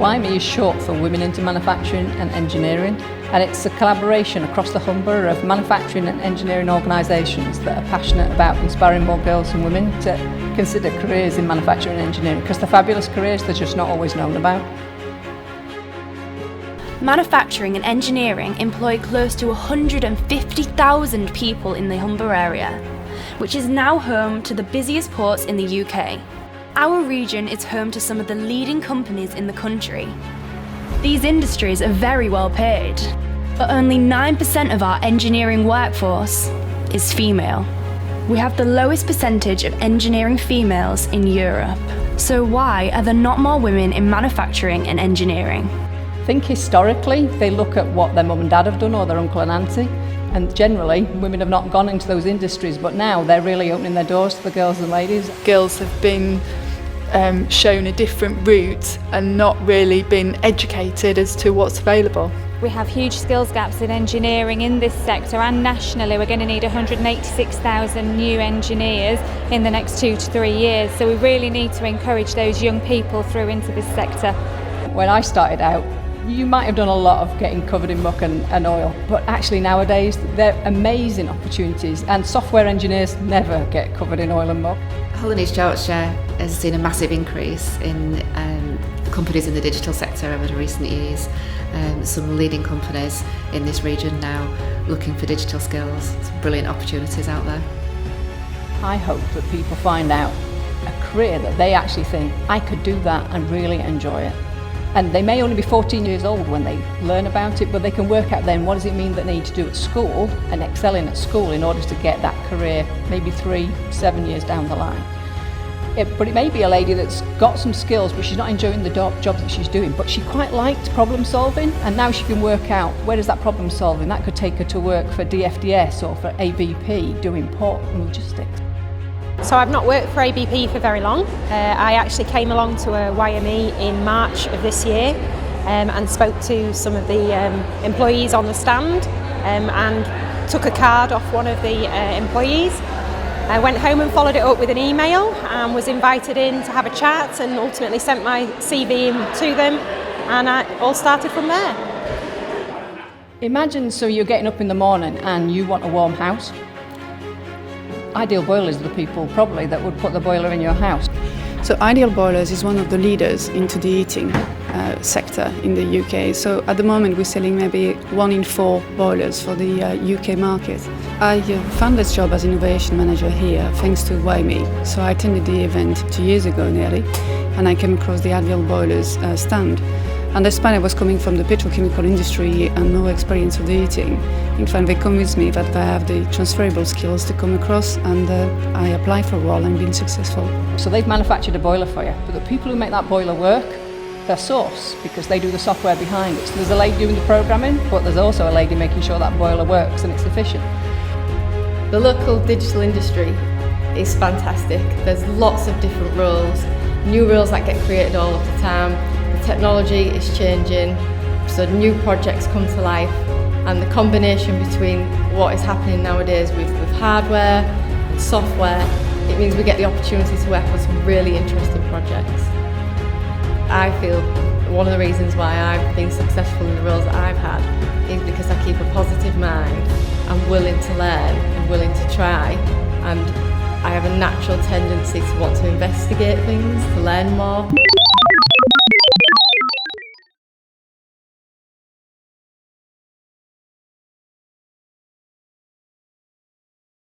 WIME is short for Women into Manufacturing and Engineering, and it's a collaboration across the Humber of manufacturing and engineering organisations that are passionate about inspiring more girls and women to consider careers in manufacturing and engineering, because they're fabulous careers, they're just not always known about. Manufacturing and engineering employ close to 150,000 people in the Humber area, which is now home to the busiest ports in the UK. Our region is home to some of the leading companies in the country. These industries are very well paid, but only 9% of our engineering workforce is female. We have the lowest percentage of engineering females in Europe. So why are there not more women in manufacturing and engineering? I think historically they look at what their mum and dad have done, or their uncle and auntie, and generally women have not gone into those industries, but now they're really opening their doors to the girls and ladies. Girls have been shown a different route and not really been educated as to what's available. We have huge skills gaps in engineering in this sector, and nationally we're going to need 186,000 new engineers in the next 2 to 3 years, so we really need to encourage those young people through into this sector. When I started out, you might have done a lot of getting covered in muck and oil, but actually nowadays they're amazing opportunities, and software engineers never get covered in oil and muck. Untitled has seen a massive increase in companies in the digital sector over the recent years. Some leading companies in this region now looking for digital skills. Some brilliant opportunities out there. I hope that people find out a career that they actually think, I could do that and really enjoy it. And they may only be 14 years old when they learn about it, but they can work out then what does it mean that they need to do at school and excelling at school in order to get that career maybe 3-7 years down the line. But it may be a lady that's got some skills but she's not enjoying the job that she's doing, but she quite liked problem solving, and now she can work out where does that problem solving, that could take her to work for DFDS or for ABP doing port and logistics. So I've not worked for ABP for very long. I actually came along to a WIME in March of this year and spoke to some of the employees on the stand and took a card off one of the employees. I went home and followed it up with an email and was invited in to have a chat, and ultimately sent my CV in to them, and it all started from there. Imagine so you're getting up in the morning and you want a warm house. Ideal Boilers are the people probably that would put the boiler in your house. So Ideal Boilers is one of the leaders into the heating sector in the UK. So at the moment we're selling maybe 1 in 4 boilers for the UK market. I found this job as innovation manager here thanks to WIME. So I attended the event 2 years ago nearly, and I came across the Ideal Boilers stand. And despite I was coming from the petrochemical industry and no experience of the heating, in fact they convinced me that I have the transferable skills to come across, and I applied for a role and been successful. So they've manufactured a boiler for you, but the people who make that boiler work, they're source, because they do the software behind it. So there's a lady doing the programming, but there's also a lady making sure that boiler works and it's efficient. The local digital industry is fantastic. There's lots of different roles, new roles that get created all of the time. The technology is changing, so new projects come to life, and the combination between what is happening nowadays with hardware and software, it means we get the opportunity to work on some really interesting projects. I feel one of the reasons why I've been successful in the roles that I've had is because I keep a positive mind. I'm willing to learn and willing to try, and I have a natural tendency to want to investigate things, to learn more.